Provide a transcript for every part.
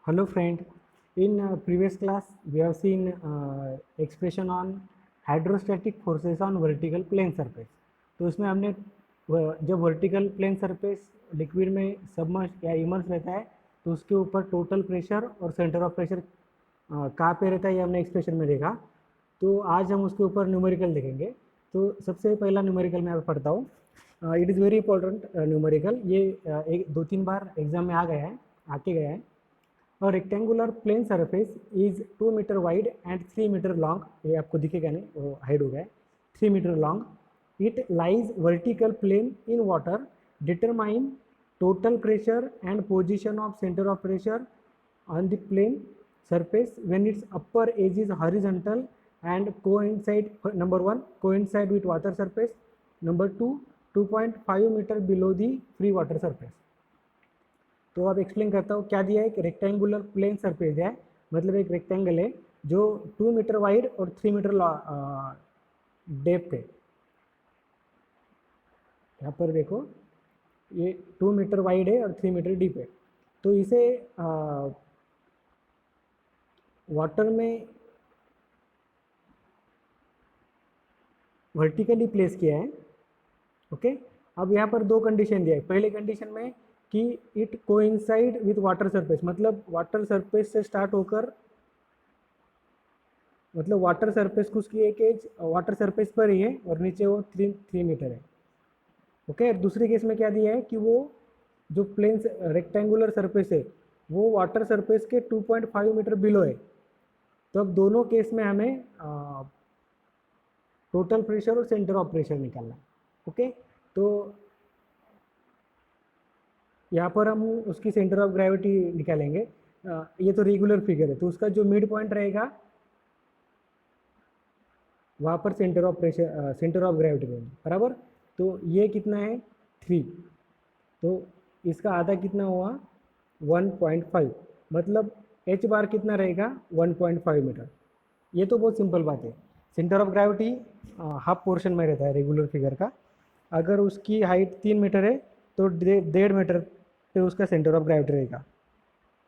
Hello friend, in previous class we have seen expression on hydrostatic forces on vertical plane surface. तो उसमें हमने जब vertical plane surface liquid में submerge या immerse रहता है तो उसके ऊपर टोटल प्रेशर और सेंटर ऑफ प्रेशर कहाँ पे रहता है ये हमने एक्सप्रेशन में देखा। तो आज हम उसके ऊपर न्यूमेरिकल देखेंगे। तो सबसे पहला न्यूमेरिकल मैं पढ़ता हूँ। It is very important numerical, ये एक दो तीन बार एग्जाम में आके गया है। A rectangular plane surface is 2 metre wide and 3 metre long, ये आपको दिखेगा नहीं, वो हाइड हो गया है, 3 metre long. It lies vertical plane in water, determine total pressure and position of centre of pressure on the plane surface when its upper edge is horizontal and coincide, number 1 coincide with water surface, number 2 2.5 meter below the free water surface। तो अब explain करता हूँ क्या दिया है। एक rectangular plane surface है, मतलब एक रेक्टेंगल है जो 2 मीटर वाइड और 3 मीटर डेप्थ है। यहाँ पर देखो, ये 2 मीटर वाइड है और 3 मीटर डीप है। तो इसे वाटर में वर्टिकली प्लेस किया है। ओके, अब यहाँ पर दो कंडीशन दिया है। पहले कंडीशन में कि it coincide with water surface, मतलब वाटर सरफेस से स्टार्ट होकर, मतलब वाटर सरफेस को उसकी एक एज वाटर सरफेस पर ही है और नीचे वो 3 मीटर है। ओके, दूसरे केस में क्या दिया है कि वो जो प्लेन रेक्टेंगुलर सरफेस है वो वाटर सरफेस के 2.5 मीटर बिलो है। तो अब दोनों केस में हमें टोटल प्रेशर और सेंटर ऑफ प्रेशर निकालना है। ओके, तो यहाँ पर हम उसकी सेंटर ऑफ ग्रेविटी निकालेंगे। ये तो रेगुलर फिगर है, तो उसका जो मिड पॉइंट रहेगा वहाँ पर centre of pressure centre of gravity रहेगी, बराबर। तो ये कितना है 3, तो इसका आधा कितना हुआ 1.5, मतलब एच बार कितना रहेगा 1.5 मीटर। ये तो बहुत सिंपल बात है। Centre of gravity half portion में रहता है रेगुलर फिगर का। अगर उसकी हाइट 3 मीटर है तो 1.5 मीटर पे उसका सेंटर ऑफ ग्रेविटी रहेगा।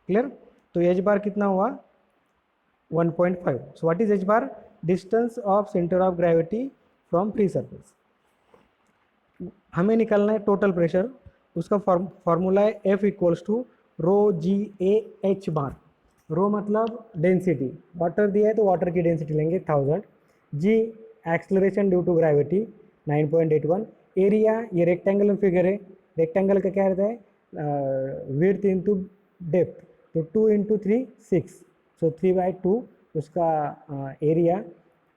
क्लियर? तो एच बार कितना हुआ 1.5। So what is H bar? Distance of centre of gravity from free surface. हमें निकालना है टोटल प्रेशर। उसका फॉर्मूला है F equals to rho ji A H bar. Rho मतलब डेंसिटी, वाटर दिया है तो वाटर की डेंसिटी लेंगे 1000। G acceleration due to gravity 9.81। Area, ये रेक्टेंगुलर फिगर है, रेक्टेंगल का क्या रहता है विड्थ इंटू डेप्थ, तो 2 इंटू 3 6, सो 3/2 उसका एरिया।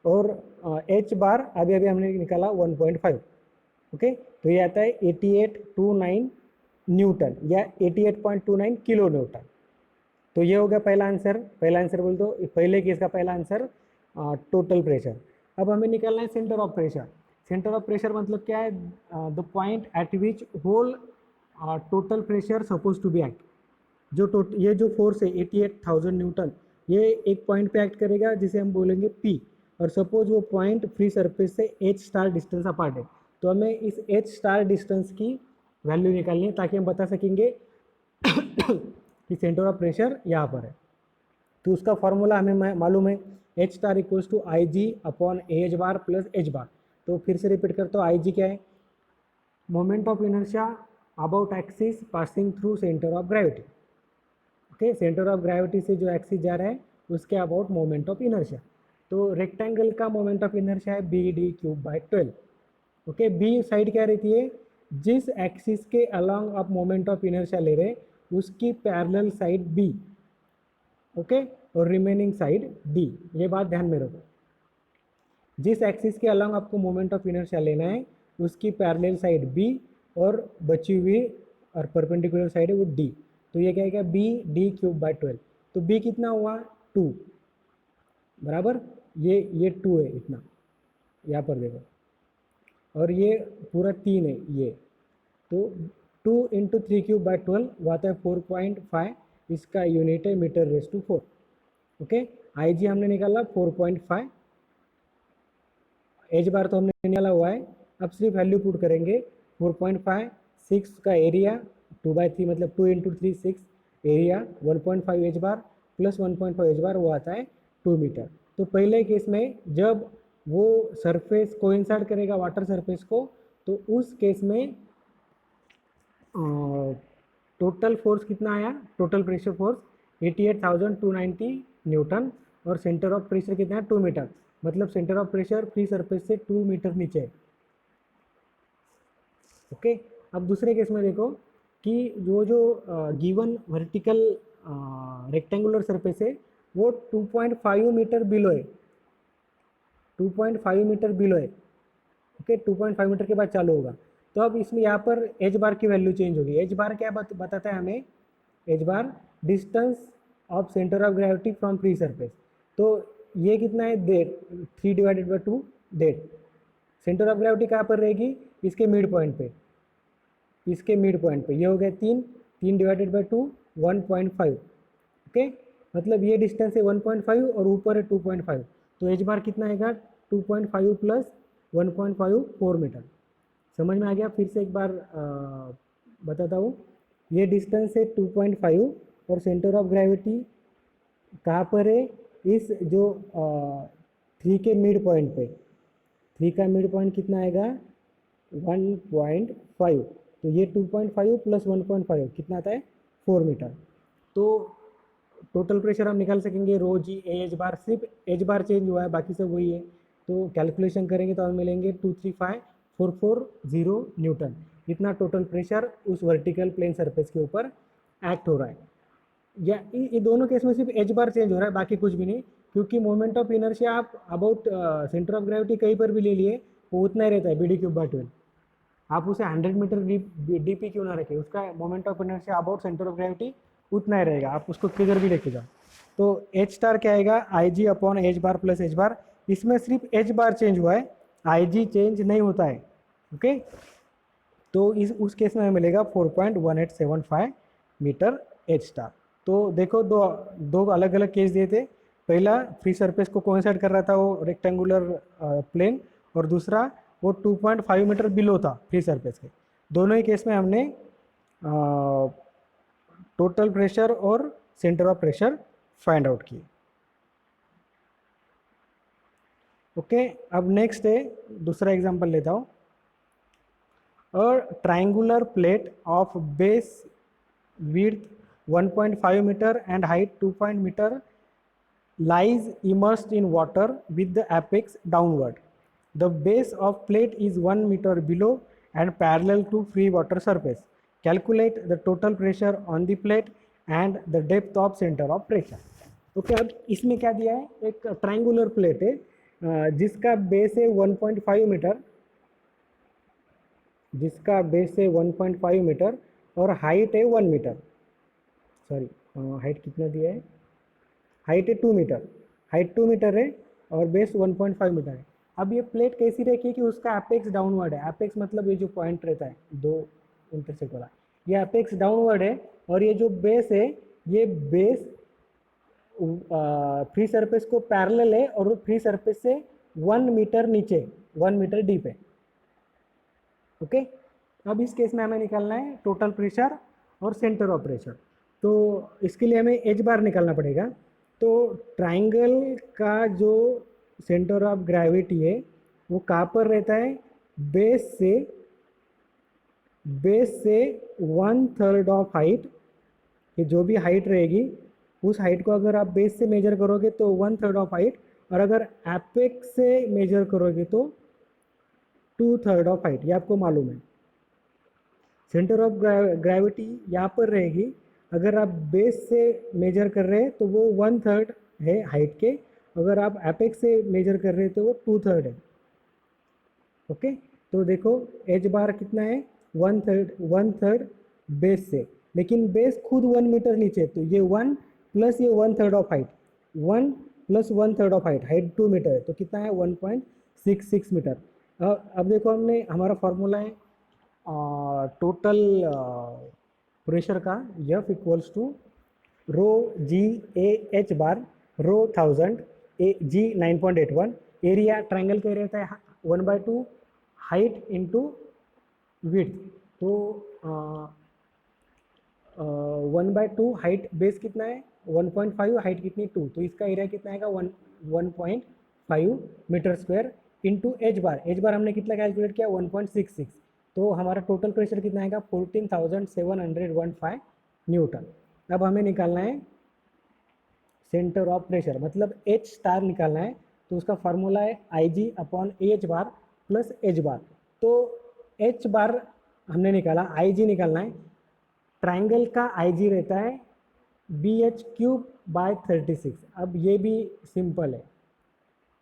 और एच बार अभी अभी हमने निकाला 1.5। ओके, तो ये आता है 8829 न्यूटन या 88.29 किलो न्यूटन। तो ये हो गया पहला आंसर। पहला आंसर बोल दो, पहले केस का पहला आंसर टोटल प्रेशर। अब हमें निकालना है centre of pressure. Centre of pressure मतलब क्या है? The point at which whole total pressure suppose to be act. ये जो फोर्स है 88,000 न्यूटन, ये एक पॉइंट पे एक्ट करेगा जिसे हम बोलेंगे P। और सपोज वो पॉइंट फ्री सरफेस से H स्टार डिस्टेंस अपार्ट है, तो हमें इस H स्टार डिस्टेंस की वैल्यू निकालनी है ताकि हम बता सकेंगे कि सेंटर ऑफ प्रेशर यहाँ पर है। तो उसका फॉर्मूला हमें मालूम है, H star equals to I G upon A H bar plus H bar. तो फिर से रिपीट करता हूँ, आई जी क्या है? Moment of inertia about axis passing through centre of gravity. Okay, centre of gravity से जो एक्सिस जा रहा है उसके अबाउट मोमेंट ऑफ इनर्शिया। तो रेक्टेंगल का मोमेंट ऑफ इनर्शिया है BD³/12। ओके, बी साइड क्या रहती है? जिस एक्सिस के अलोंग आप मोमेंट ऑफ इनर्शिया ले रहे उसकी पैरेलल साइड बी। ओके, और रिमेनिंग साइड डी। ये बात ध्यान में रखो, जिस एक्सिस के अलोंग आपको मोमेंट ऑफ इनर्शिया लेना है उसकी पैरेलल साइड बी और बची हुई और परपेंडिकुलर साइड है वो डी। तो ये क्या है? BD³/12। तो बी कितना हुआ 2, बराबर। ये 2 है इतना, यहाँ पर देखो, और ये पूरा 3 है ये। तो 2 इंटू 3³/12 वो आता है 4.5। इसका यूनिट है मीटर रेस टू 4। ओके, आई जी हमने निकाला 4.5, एच बार तो हमने निकाला हुआ है। अब सिर्फ वैल्यू पुट करेंगे 4.5, 6 का एरिया 2/3 मतलब 2 into 3 6, area 1.5 H bar plus 1.5 H बार वो आता है 2 मीटर। तो पहले केस में जब वो सरफेस कोइंसाइड करेगा वाटर सरफेस को, तो उस केस में टोटल फोर्स कितना आया, टोटल प्रेशर फोर्स 88,290 न्यूटन, और सेंटर ऑफ प्रेशर कितना है 2 मीटर, मतलब centre of pressure free surface से 2 मीटर नीचे है। ओके, अब दूसरे केस में देखो कि वो जो गिवन वर्टिकल रेक्टेंगुलर सरफेस है वो 2.5 मीटर बिलो है, 2.5 मीटर बिलो है। ओके, 2.5 मीटर के बाद चालू होगा। तो अब इसमें यहाँ पर एच बार की वैल्यू चेंज होगी। एच बार क्या बताता है हमें, H bar distance of centre of gravity from free surface. तो ये कितना है, 3/2 डेट। सेंटर ऑफ ग्रेविटी कहाँ पर रहेगी, इसके मिड पॉइंट पे, इसके मिड पॉइंट पे। ये हो गया 3/2 1.5। ओके, मतलब ये डिस्टेंस है 1.5 और ऊपर है 2.5। तो एच बार कितना आएगा, 2.5 प्लस 1.5 4 मीटर। समझ में आ गया? फिर से एक बार बताता हूँ। ये डिस्टेंस है 2.5 और सेंटर ऑफ ग्रेविटी कहाँ पर है, इस जो 3 के मिड पॉइंट पे। 3 का मिड पॉइंट कितना आएगा, 1.5। तो ये 2.5 प्लस 1.5 कितना आता है, 4 मीटर। तो टोटल प्रेशर हम निकाल सकेंगे रो जी ए एच बार, सिर्फ एच बार चेंज हुआ है, बाकी सब वही है। तो कैलकुलेशन करेंगे तो हमें मिलेंगे 235,440 न्यूटन। इतना टोटल प्रेशर उस वर्टिकल प्लेन सरफेस के ऊपर एक्ट हो रहा है। या ये दोनों केस में सिर्फ एच बार चेंज हो रहा है, बाकी कुछ भी नहीं, क्योंकि मोमेंट ऑफ इनर्शिया आप अबाउट सेंटर ऑफ ग्रेविटी कहीं पर भी ले लिए वो उतना ही रहता है, बी डी क्यूब बाय 12। आप उसे 100 मीटर डीपी क्यों ना रखें, उसका moment of inertia about centre of gravity उतना ही रहेगा, आप उसको किधर भी लेके जाओ। तो एच स्टार क्या आएगा, आई G upon H bar plus H बार। इसमें सिर्फ एच बार चेंज हुआ है, आई जी चेंज नहीं होता है। ओके, तो उस केस में हमें मिलेगा 4.1875 मीटर एच स्टार। तो देखो दो अलग अलग केस दिए थे। पहला फ्री सरफेस को कोइंसाइड कर रहा था वो रेक्टेंगुलर प्लेन, और दूसरा वो 2.5 मीटर बिलो था फ्री सरफेस के। दोनों ही केस में हमने टोटल प्रेशर और centre of pressure find out किए। ओके, अब नेक्स्ट है, दूसरा एग्जांपल लेता हूँ। A triangular plate of base width 1.5 meter and height 2 meter lies immersed in water with the apex downward. The base of plate is 1 meter below and parallel to free water surface. Calculate the total pressure on the plate and the depth of center of pressure. Okay, अब इसमें क्या दिया है, एक triangular plate है जिसका base है 1.5 metre, जिसका बेस है 1.5 मीटर और हाइट है 1 मीटर। सॉरी, हाइट कितना दिया है, हाइट है 2 मीटर, हाइट 2 मीटर है और बेस 1.5 मीटर है। अब ये प्लेट कैसी रखी है कि उसका एपेक्स डाउनवर्ड है। एपेक्स मतलब ये जो पॉइंट रहता है दो इंटरसेक्ट वाला, ये एपेक्स डाउनवर्ड है, और ये जो बेस है, ये बेस फ्री सरफेस को पैरेलल है और फ्री सरफेस से 1 मीटर नीचे, 1 मीटर डीप है। ओके, अब इस केस में हमें निकालना है टोटल प्रेशर और सेंटर ऑफ प्रेशर। तो इसके लिए हमें एच बार निकालना पड़ेगा। तो ट्राइंगल का जो सेंटर ऑफ ग्रेविटी है वो कहाँ पर रहता है, बेस से 1/3 ऑफ हाइट। ये जो भी हाइट रहेगी उस हाइट को अगर आप बेस से मेजर करोगे तो 1/3 ऑफ हाइट, और अगर एपेक्स से मेजर करोगे तो 2/3 ऑफ हाइट। ये आपको मालूम है। सेंटर ऑफ ग्रेविटी यहाँ पर रहेगी, अगर आप बेस से मेजर कर रहे हैं तो वो 1/3 है हाइट के, अगर आप एपेक्स से मेजर कर रहे हैं तो वो 2/3 है। ओके, तो देखो एच बार कितना है, 1/3 बेस से, लेकिन बेस खुद 1 मीटर नीचे, तो ये 1 प्लस ये 1/3 of height, 1 plus 1/3 of height, height 2 metre है, तो कितना है 1.66 मीटर। अब देखो हमने हमारा फॉर्मूला है टोटल प्रेशर का, F equals to rho ji A H bar, rho 1000 A g 9.81, area triangle का रहता है 1/2 हाइट इंटू विड्थ। तो 1/2 हाइट, बेस कितना है 1.5, हाइट कितनी 2, तो इसका एरिया कितना आएगा 1.5 मीटर स्क्वायर इंटू एच बार हमने कितना कैलकुलेट किया 1.66, तो हमारा टोटल प्रेशर कितना आएगा 14,715 न्यूटन। अब हमें निकालना है सेंटर ऑफ प्रेशर, मतलब एच स्टार निकालना है, तो उसका फार्मूला है IG upon H bar plus H bar. तो एच बार हमने निकाला, IG निकालना है, ट्राइंगल का IG रहता है BH³/36। अब ये भी सिंपल है,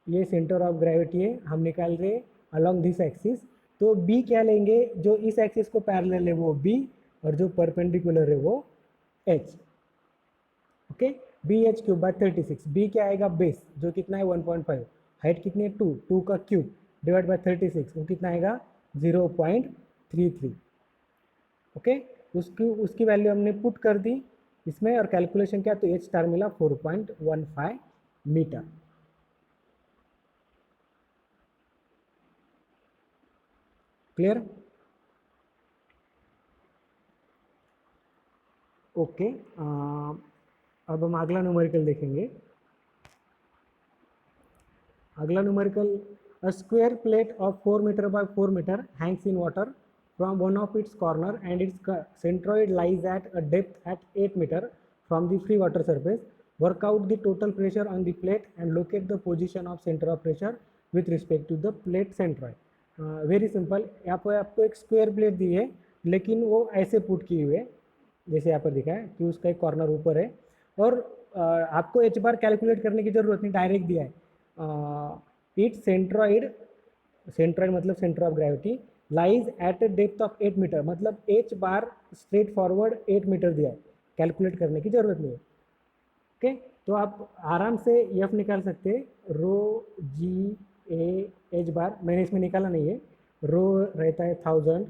ये सेंटर ऑफ ग्रेविटी है, हम निकाल रहे अलोंग दिस एक्सिस, तो B क्या लेंगे, जो इस एक्सिस को पैरेलल है वो B, और जो परपेंडिकुलर है वो H। ओके, BH³/36, B क्या आएगा बेस, जो कितना है 1.5, हाइट कितनी है 2 का क्यूब डिवाइड बाय 36, वो कितना आएगा 0.33। ओके, उसकी वैल्यू हमने पुट कर दी इसमें, और कैलकुलेशन किया तो एच स्टार मिला 4.15 मीटर। क्लियर? ओके, अब हम अगला न्यूमेरिकल देखेंगे। अगला numerical, a square plate of 4 metre by 4 metre hangs in water from one of its corner and its centroid lies at a depth at 8 meter from the free water surface. Work out the total pressure on the plate and locate the position of center of pressure with respect to the plate centroid. Very simple, यहाँ पर आपको एक square plate दी है, लेकिन वो ऐसे put की हुई है जैसे यहाँ पर दिखा है कि उसका एक कॉर्नर ऊपर है, और आपको एच बार कैलकुलेट करने की ज़रूरत नहीं, डायरेक्ट दिया है। इट्स सेंट्रॉइड मतलब centre of gravity lies at a depth of 8 metre, मतलब h bar straight forward 8 metre दिया है, कैलकुलेट करने की जरूरत नहीं है। ओके, तो आप आराम से एफ निकाल सकते हैं, ρ/g/a/h बार, मैंने इसमें निकाला नहीं है, रो रहता है 1000,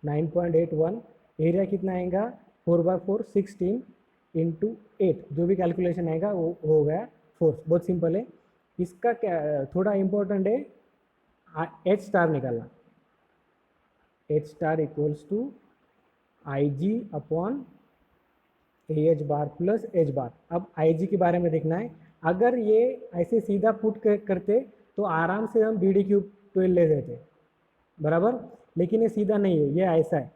9.81, एरिया कितना आएगा 4/4 16 इंटू 8, जो भी कैलकुलेशन आएगा वो हो गया फोर्स। बहुत सिंपल है, इसका क्या थोड़ा इम्पोर्टेंट है एच स्टार निकालना, H star equals to IG upon AH bar plus H bar. अब IG के बारे में देखना है, अगर ये ऐसे सीधा पुट करते तो आराम से हम BD³ ले देते, बराबर, लेकिन ये सीधा नहीं है, ये ऐसा है।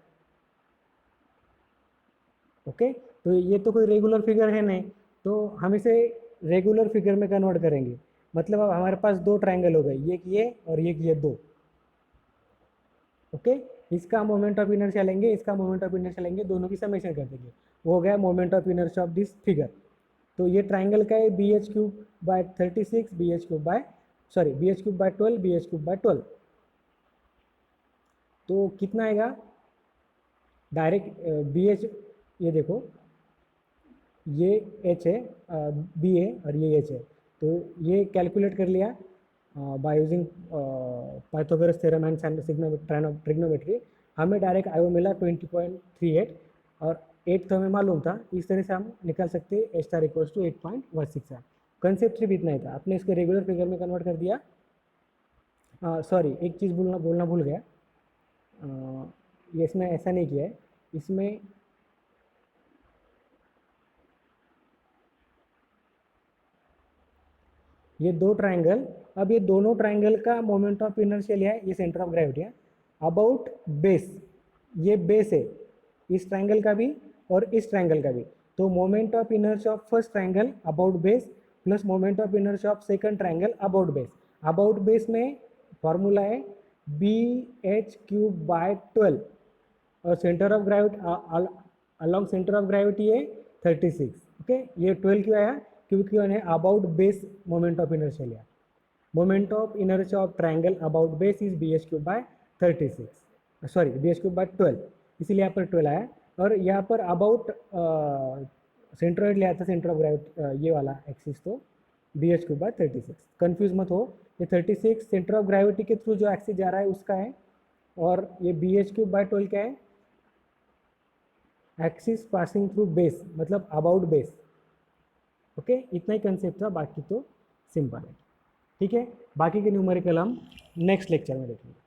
ओके, तो ये तो कोई रेगुलर फिगर है नहीं, तो हम इसे रेगुलर फिगर में कन्वर्ट करेंगे, मतलब अब हमारे पास दो ट्रायंगल हो गए, ये और ये दो। ओके, इसका मोमेंट ऑफ इनर्शिया लेंगे, इसका मोमेंट ऑफ इनर्शिया लेंगे, दोनों की समेशन कर देंगे, वो हो गया moment of inertia of this figure. तो ये ट्राइंगल का है BH³/36, BH³/12, BH³/12, तो कितना आएगा डायरेक्ट BH, ये देखो ये H है, B है और ये H है, तो ये कैलकुलेट कर लिया by using Pythagoras theorem and trigonometry, हमें डायरेक्ट आयो मिला 20.38, और 8 तो हमें मालूम था, इस तरह से हम निकाल सकते हैं h star equals to 8.16। Concept सिर्फ इतना ही था, आपने इसको रेगुलर फिगर में कन्वर्ट कर दिया। सॉरी, एक चीज़ बोलना भूल गया, ये इसमें ऐसा नहीं किया है, इसमें ये दो ट्रायंगल, अब ये दोनों ट्रायंगल का मोमेंट ऑफ इनर्शिया लिया है, ये सेंटर ऑफ ग्रेविटी है, अबाउट बेस, ये बेस है इस ट्रायंगल का भी और इस ट्रायंगल का भी, तो moment of inertia of first triangle about base plus moment of inertia of second triangle about base. About base में फॉर्मूला है BH³/12, और centre of gravity along centre of gravity है 36। ओके, ये 12 क्यों आया, क्योंकि उन्हें about base moment of inertia लिया। Moment of inertia of triangle about base is BH³/36, sorry BH³/12, इसीलिए यहाँ पर 12 आया, और यहाँ पर अबाउट सेंट्रोइड लिया था, सेंटर ऑफ ग्रेविटी ये वाला एक्सिस, तो BH³/36। कंफ्यूज मत हो, ये 36 सेंटर ऑफ ग्रेविटी के थ्रू जो एक्सिस जा रहा है उसका है, और ये BH³/12 क्या है, एक्सिस पासिंग थ्रू बेस, मतलब अबाउट बेस। ओके, इतना ही कंसेप्ट था, बाकी तो सिंपल है। ठीक है, बाकी के न्यूमेरिकल हम नेक्स्ट लेक्चर में देखेंगे।